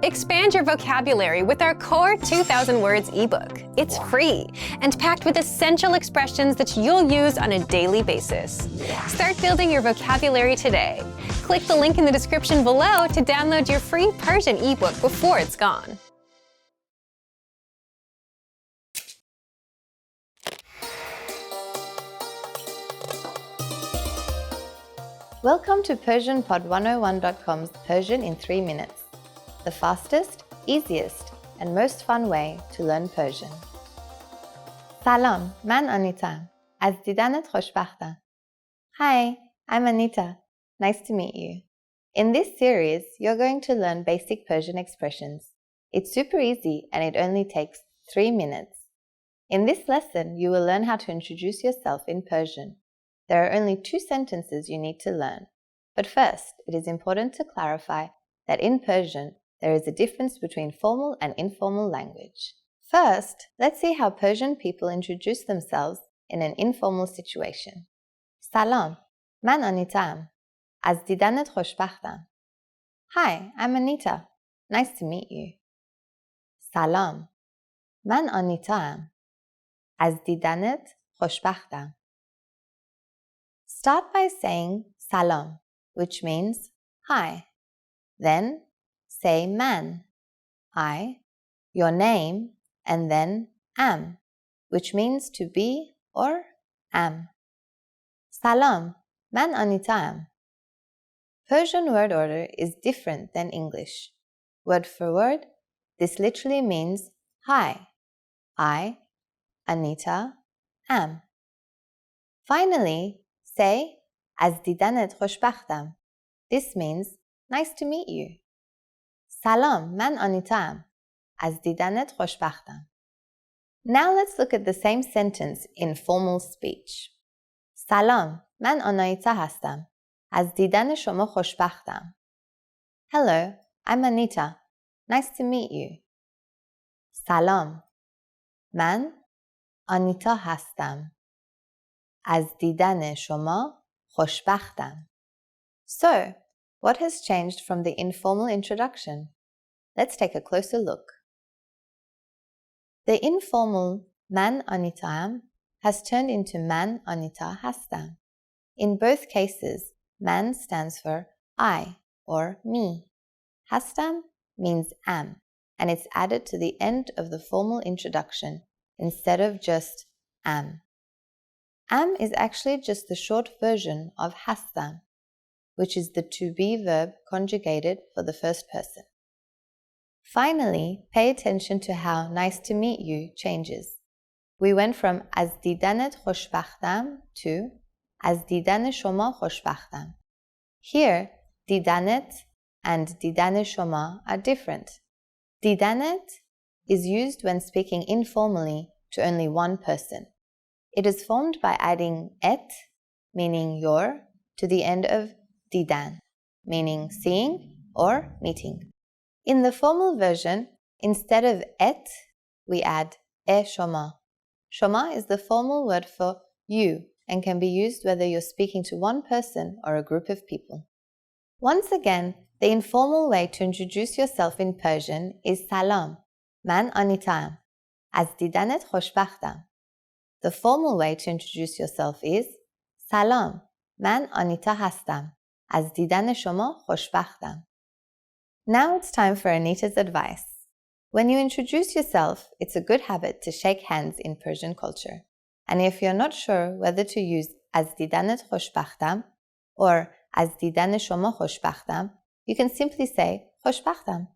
Expand your vocabulary with our Core 2000 Words ebook. It's free and packed with essential expressions that you'll use on a daily basis. Start building your vocabulary today. Click the link in the description below to download your free Persian ebook before it's gone. Welcome to PersianPod101.com's Persian in 3 minutes, the fastest, easiest, and most fun way to learn Persian. Salam, man Anita. Az didanat khoshbakhtam. Hi, I'm Anita. Nice to meet you. In this series, you're going to learn basic Persian expressions. It's super easy and it only takes 3 minutes. In this lesson, you will learn how to introduce yourself in Persian. There are only 2 sentences you need to learn. But first, it is important to clarify that in Persian, there is a difference between formal and informal language. First, let's see how Persian people introduce themselves in an informal situation. Salam, man Anitam. Az didanat khoshbakhtam. Hi, I'm Anita. Nice to meet you. Salam, man Anitam. Az didanat khoshbakhtam. Start by saying salam, which means hi. Then say man, I, your name, and then am, which means to be or am. Salam, man Anita am. Persian word order is different than English. Word for word, this literally means hi, I, Anita, am. Finally, say, az didanat khoshbakhtam. This means, nice to meet you. Salam, man Anita am. Az didanat khoshbakhtam. Now let's look at the same sentence in formal speech. Salam, man Anita hastam. Az didan shoma khoshbakhtam. Hello, I'm Anita. Nice to meet you. Salam, man Anita hastam. Az didan shoma khoshbakhtam. So, what has changed from the informal introduction? Let's take a closer look. The informal man Anita am has turned into man Anita hastam. In both cases, man stands for I or me. Hastam means am, and it's added to the end of the formal introduction instead of just am. Am is actually just the short version of hastam, which is the to be verb conjugated for the first person. Finally, pay attention to how nice to meet you changes. We went from az didanat khoshbakhtam to az didan shoma khoshbakhtam. Here, didanet and didan shoma are different. Didanet is used when speaking informally to only one person. It is formed by adding et, meaning your, to the end of didan, meaning seeing or meeting. In the formal version, instead of et, we add e shoma. Shoma is the formal word for you and can be used whether you're speaking to one person or a group of people. Once again, the informal way to introduce yourself in Persian is salam, man Anita am. Az didanat khoshbakhtam. The formal way to introduce yourself is Salam, man Anita hastam. Az didan shoma khoshbakhtam. Now it's time for Anita's advice. When you introduce yourself, it's a good habit to shake hands in Persian culture. And if you're not sure whether to use az didanat khoshbakhtam or az didan shoma khoshbakhtam, you can simply say khoshbakhtam.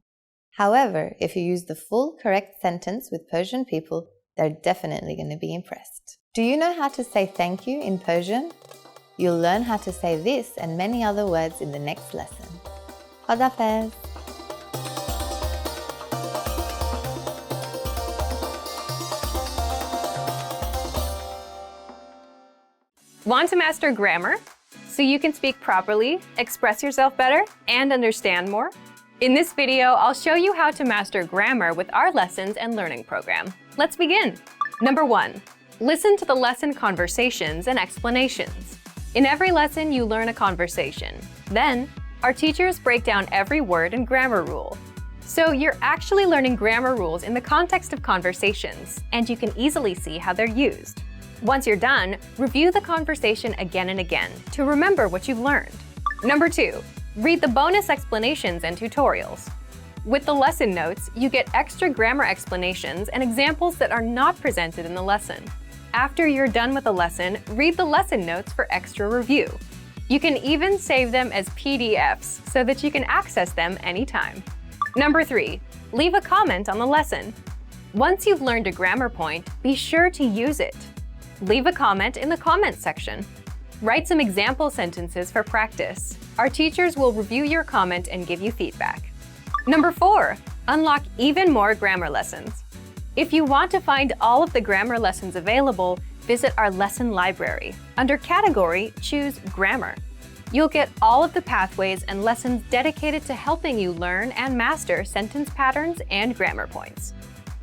However, if you use the full correct sentence with Persian people, they're definitely going to be impressed. Do you know how to say thank you in Persian? You'll learn how to say this and many other words in the next lesson. Khadafez. Want to master grammar so you can speak properly, express yourself better, and understand more? In this video, I'll show you how to master grammar with our lessons and learning program. Let's begin. Number 1, listen to the lesson conversations and explanations. In every lesson, you learn a conversation. Then, our teachers break down every word and grammar rule. So you're actually learning grammar rules in the context of conversations, and you can easily see how they're used. Once you're done, review the conversation again and again to remember what you've learned. Number 2, read the bonus explanations and tutorials. With the lesson notes, you get extra grammar explanations and examples that are not presented in the lesson. After you're done with the lesson, read the lesson notes for extra review. You can even save them as PDFs so that you can access them anytime. Number 3, leave a comment on the lesson. Once you've learned a grammar point, be sure to use it. Leave a comment in the comments section. Write some example sentences for practice. Our teachers will review your comment and give you feedback. Number 4, unlock even more grammar lessons. If you want to find all of the grammar lessons available, visit our lesson library. Under Category, choose Grammar. You'll get all of the pathways and lessons dedicated to helping you learn and master sentence patterns and grammar points.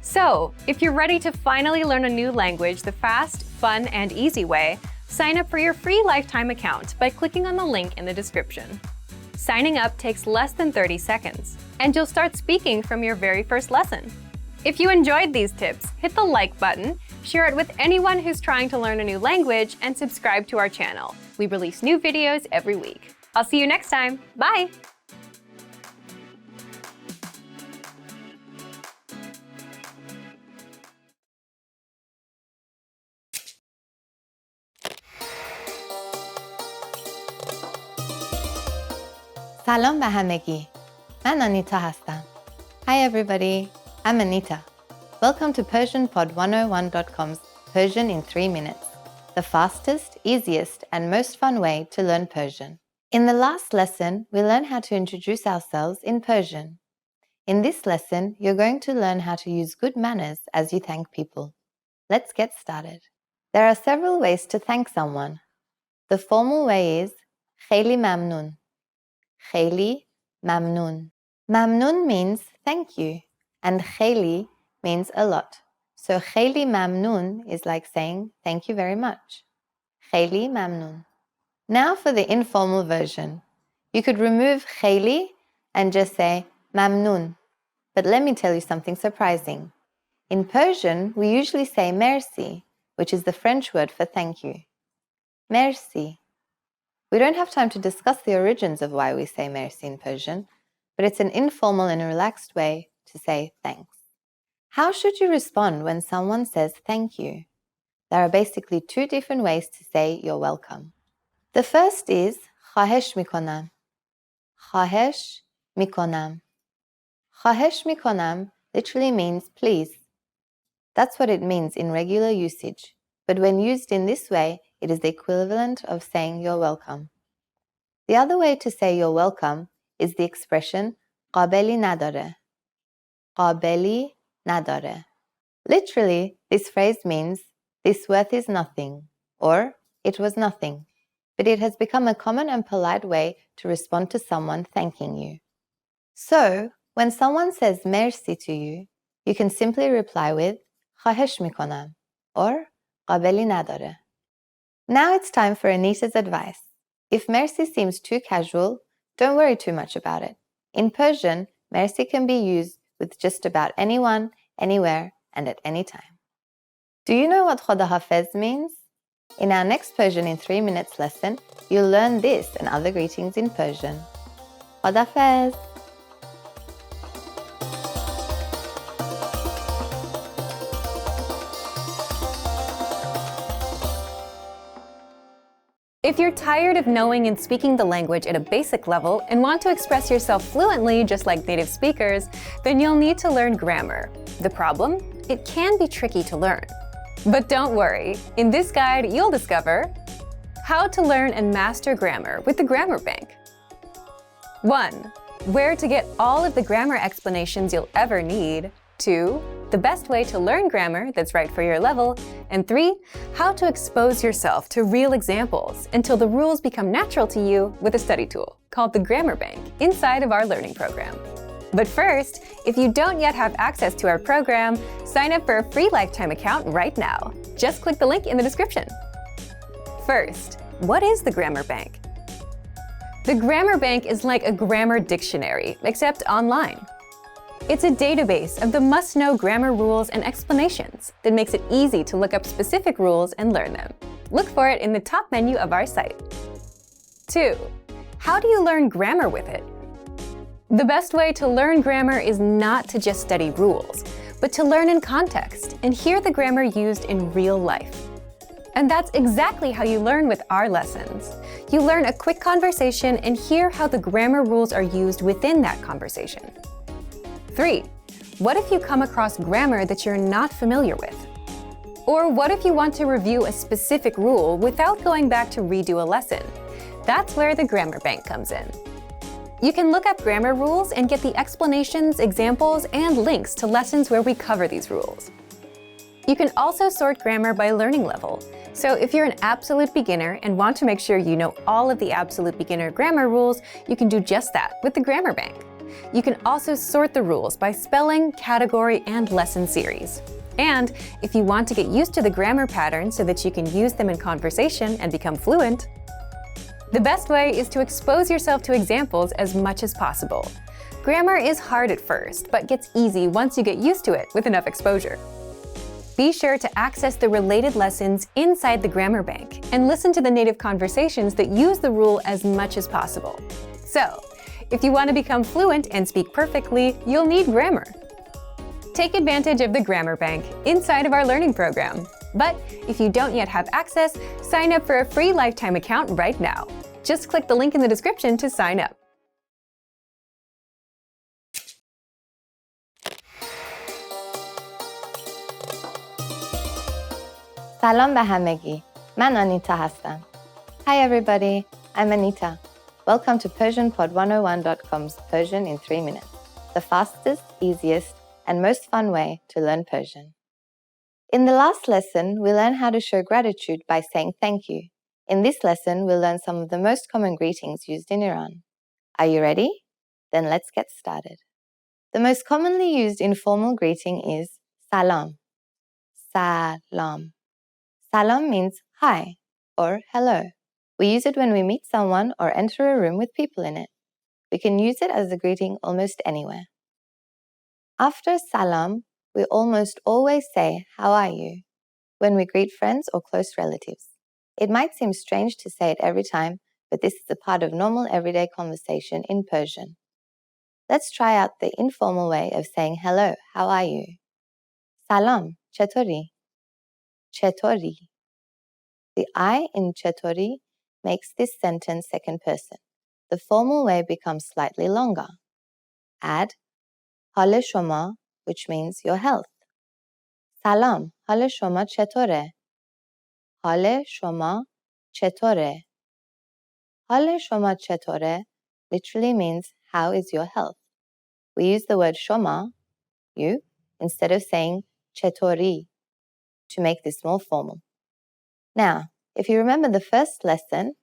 So, if you're ready to finally learn a new language the fast, fun, and easy way, sign up for your free lifetime account by clicking on the link in the description. Signing up takes less than 30 seconds, and you'll start speaking from your very first lesson. If you enjoyed these tips, hit the like button, share it with anyone who's trying to learn a new language, and subscribe to our channel. We release new videos every week. I'll see you next time. Bye! سلام به همگی. من آنیتا هستم. Hi everybody, I'm Anita. Welcome to PersianPod101.com's Persian in 3 minutes, the fastest, easiest, and most fun way to learn Persian. In the last lesson, we learned how to introduce ourselves in Persian. In this lesson, you're going to learn how to use good manners as you thank people. Let's get started. There are several ways to thank someone. The formal way is خیلی ممنون. خیلی ممنون. Mamnun means thank you, and خیلی means a lot. So خیلی ممنون is like saying thank you very much. خیلی ممنون. Now for the informal version. You could remove خیلی and just say ممنون. But let me tell you something surprising. In Persian, we usually say merci, which is the French word for thank you. Merci. We don't have time to discuss the origins of why we say merci in Persian, but it's an informal and relaxed way to say thanks. How should you respond when someone says thank you? There are basically 2 different ways to say you're welcome. The first is خواهش میکنم. خواهش میکنم. خواهش میکنم literally means please. That's what it means in regular usage, but when used in this way, it is the equivalent of saying you're welcome. The other way to say you're welcome is the expression قابلی نداره. قابلی نداره. Literally, this phrase means this worth is nothing or it was nothing, but it has become a common and polite way to respond to someone thanking you. So, when someone says merci to you, you can simply reply with خواهش میکنم or قابلی نداره. Now it's time for Anita's advice. If merci seems too casual, don't worry too much about it. In Persian, merci can be used with just about anyone, anywhere, and at any time. Do you know what Khoda Hafez means? In our next Persian in 3 minutes lesson, you'll learn this and other greetings in Persian. Khoda Hafez! If you're tired of knowing and speaking the language at a basic level and want to express yourself fluently just like native speakers, then you'll need to learn grammar. The problem? It can be tricky to learn. But don't worry, in this guide you'll discover how to learn and master grammar with the Grammar Bank. 1. Where to get all of the grammar explanations you'll ever need. 2. The best way to learn grammar that's right for your level. And 3. How to expose yourself to real examples until the rules become natural to you with a study tool called the Grammar Bank inside of our learning program. But first, if you don't yet have access to our program, sign up for a free lifetime account right now. Just click the link in the description. First, what is the Grammar Bank? The Grammar Bank is like a grammar dictionary, except online. It's a database of the must-know grammar rules and explanations that makes it easy to look up specific rules and learn them. Look for it in the top menu of our site. 2. How do you learn grammar with it? The best way to learn grammar is not to just study rules, but to learn in context and hear the grammar used in real life. And that's exactly how you learn with our lessons. You learn a quick conversation and hear how the grammar rules are used within that conversation. 3. What if you come across grammar that you're not familiar with? Or what if you want to review a specific rule without going back to redo a lesson? That's where the Grammar Bank comes in. You can look up grammar rules and get the explanations, examples, and links to lessons where we cover these rules. You can also sort grammar by learning level. So if you're an absolute beginner and want to make sure you know all of the absolute beginner grammar rules, you can do just that with the Grammar Bank. You can also sort the rules by spelling, category, and lesson series. And if you want to get used to the grammar patterns so that you can use them in conversation and become fluent, the best way is to expose yourself to examples as much as possible. Grammar is hard at first, but gets easy once you get used to it with enough exposure. Be sure to access the related lessons inside the Grammar Bank and listen to the native conversations that use the rule as much as possible. So, if you want to become fluent and speak perfectly, you'll need grammar. Take advantage of the Grammar Bank inside of our learning program. But if you don't yet have access, sign up for a free lifetime account right now. Just click the link in the description to sign up. سلام به همگی. من آنیتا هستم. Hi everybody, I'm Anita. Welcome to PersianPod101.com's Persian in 3 minutes, the fastest, easiest, and most fun way to learn Persian. In the last lesson, we learned how to show gratitude by saying thank you. In this lesson, we'll learn some of the most common greetings used in Iran. Are you ready? Then let's get started. The most commonly used informal greeting is salam. Salam. Salam means hi or hello. We use it when we meet someone or enter a room with people in it. We can use it as a greeting almost anywhere. After salam, we almost always say, how are you? When we greet friends or close relatives. It might seem strange to say it every time, but this is a part of normal everyday conversation in Persian. Let's try out the informal way of saying hello, how are you? Salam, chetori. Chetori. The I in chetori makes this sentence second person. The formal way becomes slightly longer. Add hal shoma, which means your health. Salam, hal shoma chetore. Hal shoma chetore. Hal shoma chetore literally means how is your health. We use the word shoma, you, instead of saying chetori to make this more formal. Now, if you remember the first lesson,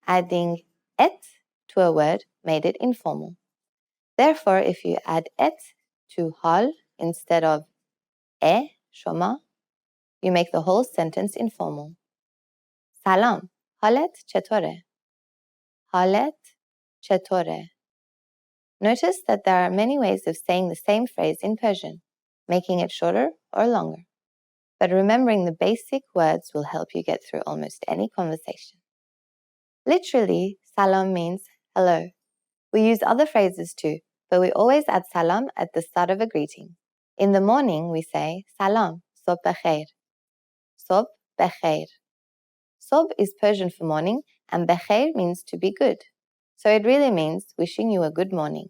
adding et to a word made it informal. Therefore, if you add et to hal instead of shoma, you make the whole sentence informal. Salam, halet chetore. Halet chetore. Notice that there are many ways of saying the same phrase in Persian, making it shorter or longer. But remembering the basic words will help you get through almost any conversation. Literally, salam means hello. We use other phrases too, but we always add salam at the start of a greeting. In the morning, we say salam, sob bekhair. Sob bekhair. Sob is Persian for morning, and bekhair means to be good. So it really means wishing you a good morning.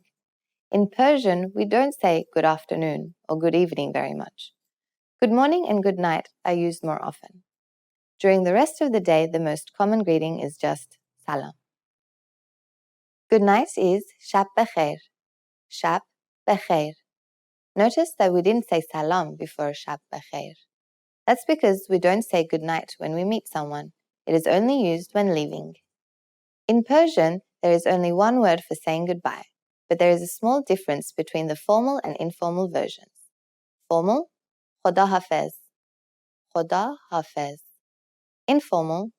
In Persian, we don't say good afternoon or good evening very much. Good morning and good night are used more often. During the rest of the day, the most common greeting is just salam. Good night is shab bekhair. Shab bekhair. Notice that we didn't say salam before shab bekhair. That's because we don't say good night when we meet someone. It is only used when leaving. In Persian, there is only one word for saying goodbye, but there is a small difference between the formal and informal versions. Formal, khoda hafez. Khoda hafez. Informal,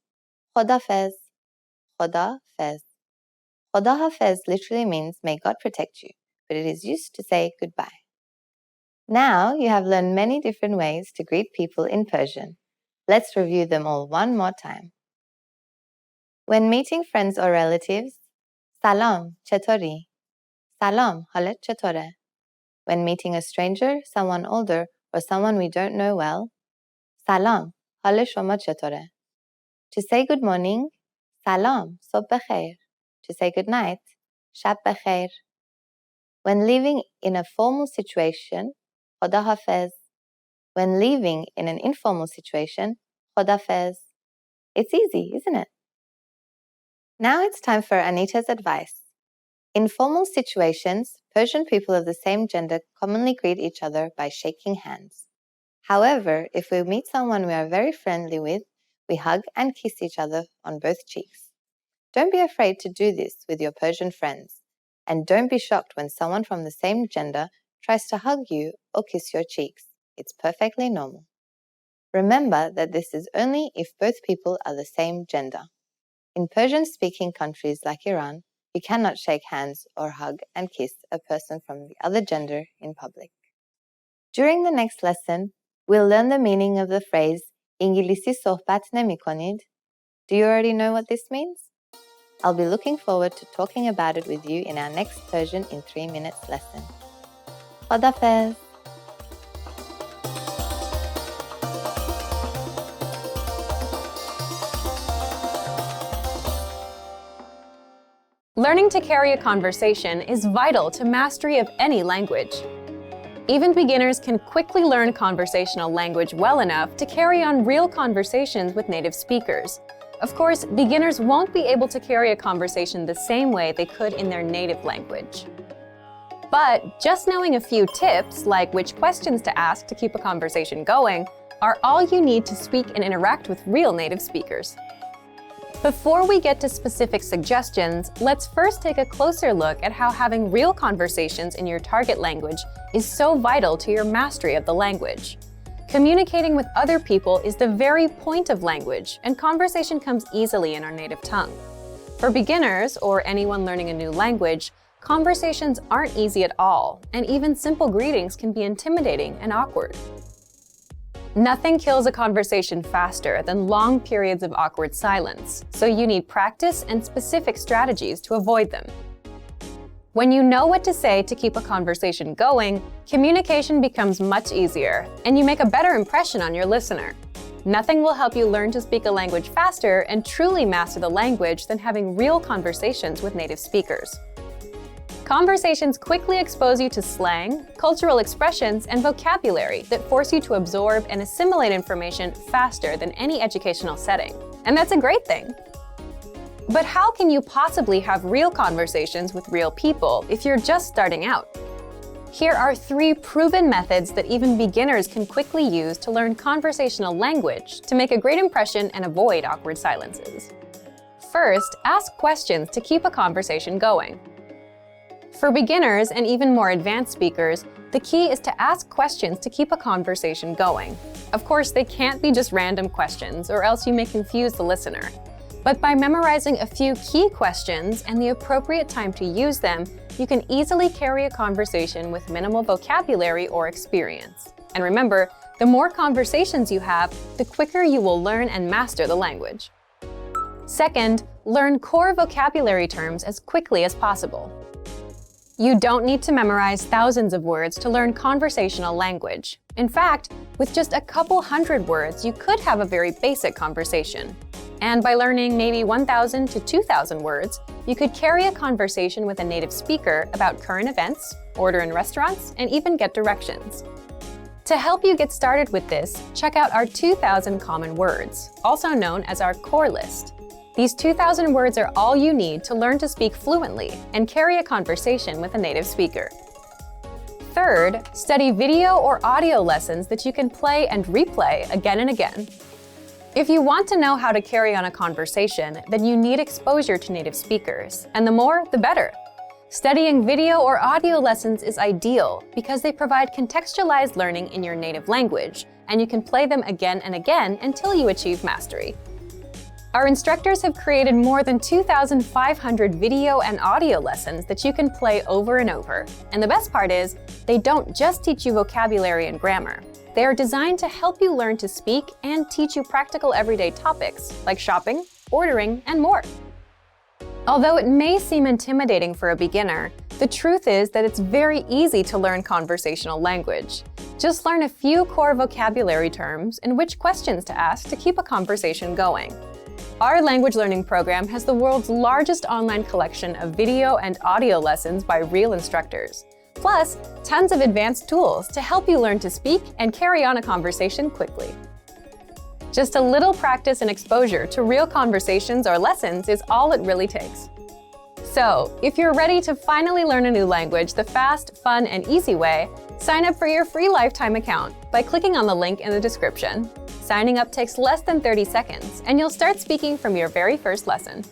khodafez. Khodafez. Khoda hafez literally means may God protect you, but it is used to say goodbye. Now you have learned many different ways to greet people in Persian. Let's review them all one more time. When meeting friends or relatives, Salam, چطوری? Salam, حالت چطوره? When meeting a stranger, someone older, or someone we don't know well, Salam, حال شما چطوره? To say good morning, Salam, صبح بخیر. To say good night, شب بخیر. When living in a formal situation, خدا حافظ. When living in an informal situation, خدافظ. It's easy, isn't it? Now it's time for Anita's advice. In formal situations, Persian people of the same gender commonly greet each other by shaking hands. However, if we meet someone we are very friendly with, we hug and kiss each other on both cheeks. Don't be afraid to do this with your Persian friends, and don't be shocked when someone from the same gender tries to hug you or kiss your cheeks. It's perfectly normal. Remember that this is only if both people are the same gender. In Persian-speaking countries like Iran, you cannot shake hands or hug and kiss a person from the other gender in public. During the next lesson, we'll learn the meaning of the phrase "İngilizce sohbet nemikonid." Do you already know what this means? I'll be looking forward to talking about it with you in our next Persian in 3 minutes lesson. Khadafez! Learning to carry a conversation is vital to mastery of any language. Even beginners can quickly learn conversational language well enough to carry on real conversations with native speakers. Of course, beginners won't be able to carry a conversation the same way they could in their native language. But just knowing a few tips, like which questions to ask to keep a conversation going, are all you need to speak and interact with real native speakers. Before we get to specific suggestions, let's first take a closer look at how having real conversations in your target language is so vital to your mastery of the language. Communicating with other people is the very point of language, and conversation comes easily in our native tongue. For beginners, or anyone learning a new language, conversations aren't easy at all, and even simple greetings can be intimidating and awkward. Nothing kills a conversation faster than long periods of awkward silence, so you need practice and specific strategies to avoid them. When you know what to say to keep a conversation going, communication becomes much easier, and you make a better impression on your listener. Nothing will help you learn to speak a language faster and truly master the language than having real conversations with native speakers. Conversations quickly expose you to slang, cultural expressions, and vocabulary that force you to absorb and assimilate information faster than any educational setting. And that's a great thing. But how can you possibly have real conversations with real people if you're just starting out? Here are 3 proven methods that even beginners can quickly use to learn conversational language to make a great impression and avoid awkward silences. First, ask questions to keep a conversation going. For beginners and even more advanced speakers, the key is to ask questions to keep a conversation going. Of course, they can't be just random questions, or else you may confuse the listener. But by memorizing a few key questions and the appropriate time to use them, you can easily carry a conversation with minimal vocabulary or experience. And remember, the more conversations you have, the quicker you will learn and master the language. Second, learn core vocabulary terms as quickly as possible. You don't need to memorize thousands of words to learn conversational language. In fact, with just a couple hundred words, you could have a very basic conversation. And by learning maybe 1,000 to 2,000 words, you could carry a conversation with a native speaker about current events, order in restaurants, and even get directions. To help you get started with this, check out our 2,000 common words, also known as our core list. These 2,000 words are all you need to learn to speak fluently and carry a conversation with a native speaker. Third, study video or audio lessons that you can play and replay again and again. If you want to know how to carry on a conversation, then you need exposure to native speakers, and the more, the better. Studying video or audio lessons is ideal because they provide contextualized learning in your native language, and you can play them again and again until you achieve mastery. Our instructors have created more than 2,500 video and audio lessons that you can play over and over. And the best part is, they don't just teach you vocabulary and grammar. They are designed to help you learn to speak and teach you practical everyday topics like shopping, ordering, and more. Although it may seem intimidating for a beginner, the truth is that it's very easy to learn conversational language. Just learn a few core vocabulary terms and which questions to ask to keep a conversation going. Our language learning program has the world's largest online collection of video and audio lessons by real instructors, plus tons of advanced tools to help you learn to speak and carry on a conversation quickly. Just a little practice and exposure to real conversations or lessons is all it really takes. So, if you're ready to finally learn a new language the fast, fun, and easy way, sign up for your free lifetime account by clicking on the link in the description. Signing up takes less than 30 seconds, and you'll start speaking from your very first lesson.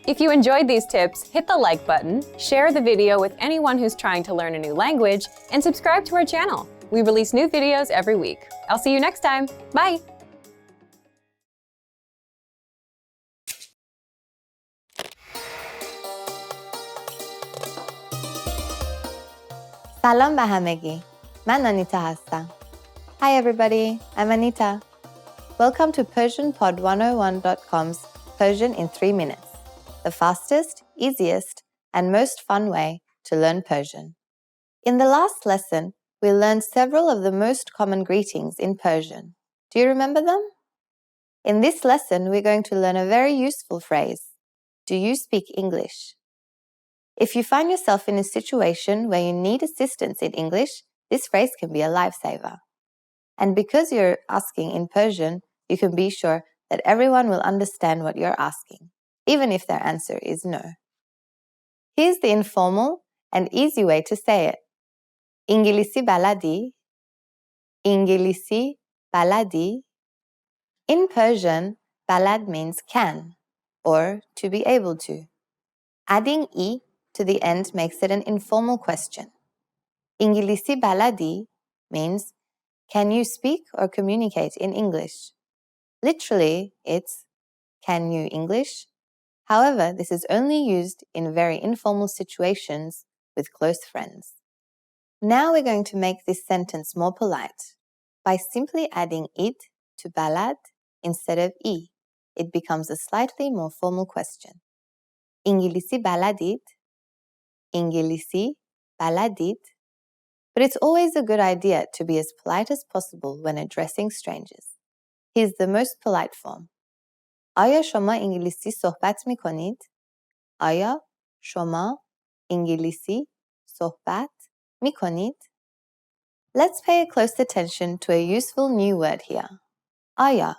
If you enjoyed these tips, hit the like button, share the video with anyone who's trying to learn a new language, and subscribe to our channel. We release new videos every week. I'll see you next time. Bye! سلام به همگی. من آنیتا هستم. Hi everybody, I'm Anita. Welcome to PersianPod101.com's Persian in 3 minutes, the fastest, easiest, and most fun way to learn Persian. In the last lesson, we learned several of the most common greetings in Persian. Do you remember them? In this lesson, we're going to learn a very useful phrase. Do you speak English? If you find yourself in a situation where you need assistance in English, this phrase can be a lifesaver. And because you're asking in Persian, you can be sure that everyone will understand what you're asking, even if their answer is no. Here's the informal and easy way to say it. İngilisi baladi, İngilisi baladi. In Persian, balad means can, or to be able to. Adding "i" to the end makes it an informal question. İngilisi baladi means, can you speak or communicate in English? Literally, it's, can you English? However, this is only used in very informal situations with close friends. Now we're going to make this sentence more polite by simply adding "it" to balad instead of "i." It becomes a slightly more formal question. İngilisi baladid? İngilisi baladid? But it's always a good idea to be as polite as possible when addressing strangers. Here's the most polite form. آیا شما انگلیسی صحبت می کنید؟ آیا شما انگلیسی صحبت می کنید؟ Let's pay close attention to a useful new word here. آیا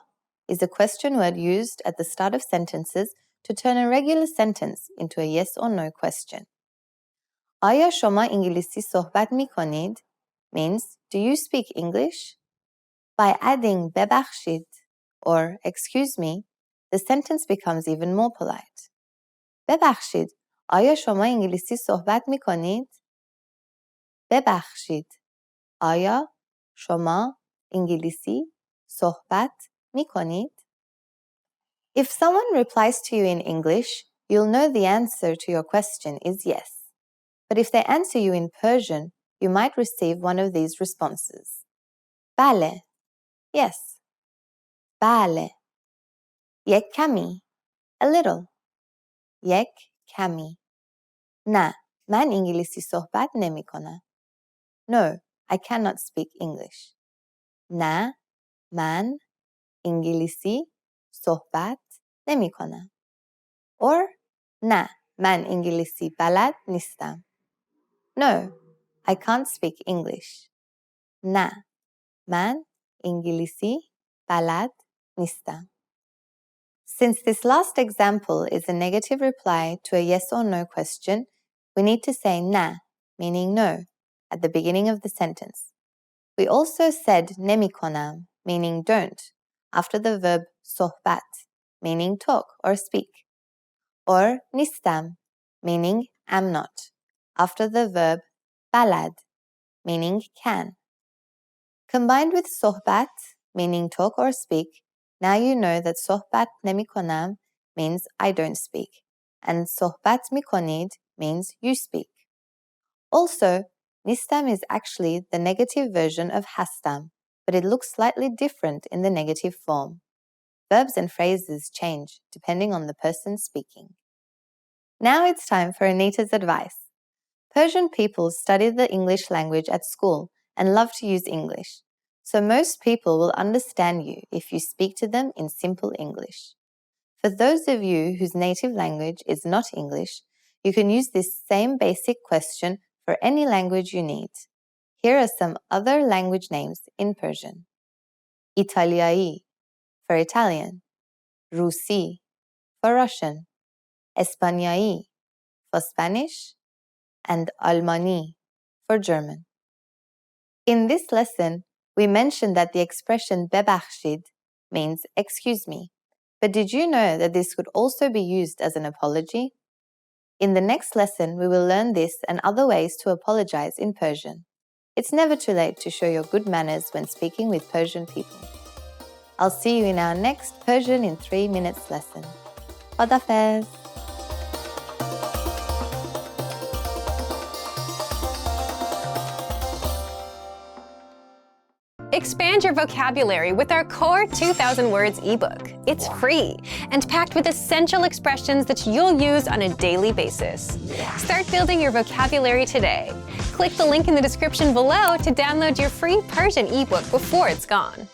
is a question word used at the start of sentences to turn a regular sentence into a yes or no question. آیا شما انگلیسی صحبت می کنید means, do you speak English? By adding ببخشید or excuse me, the sentence becomes even more polite. ببخشید، آیا شما انگلیسی صحبت می کنید؟ ببخشید، آیا شما انگلیسی صحبت می کنید؟ If someone replies to you in English, you'll know the answer to your question is yes. But if they answer you in Persian, you might receive one of these responses. بله, yes. بله. یک کمی, a little. یک کمی. نه, من انگلیسی صحبت نمی کنم. No, I cannot speak English. نه, من انگلیسی صحبت نمی کنم. Or, نه, من انگلیسی بلد نیستم. No, I can't speak English. نه, من انگلیسی بلد نیستم. Since this last example is a negative reply to a yes or no question, we need to say نه, meaning no, at the beginning of the sentence. We also said نمی‌کنم, meaning don't, after the verb صحبت, meaning talk or speak. Or نیستم, meaning am not, after the verb بلد, meaning can. Combined with صحبت, meaning talk or speak, Now you know that sohbat nemikonam means I don't speak, and sohbat mikonid means you speak. Also, nistam is actually the negative version of hastam, but it looks slightly different in the negative form. Verbs and phrases change depending on the person speaking. Now it's time for Anita's advice. Persian people study the English language at school and love to use English, so most people will understand you if you speak to them in simple English. For those of you whose native language is not English, you can use this same basic question for any language you need. Here are some other language names in Persian. İtalyai for Italian, Rusi for Russian, Espanyai for Spanish, and Almani for German. In this lesson, we mentioned that the expression bebakhshid means excuse me, but did you know that this could also be used as an apology? In the next lesson, we will learn this and other ways to apologize in Persian. It's never too late to show your good manners when speaking with Persian people. I'll see you in our next Persian in 3 minutes lesson. Khadafez! Expand your vocabulary with our Core 2000 Words ebook. It's free and packed with essential expressions that you'll use on a daily basis. Start building your vocabulary today. Click the link in the description below to download your free Persian ebook before it's gone.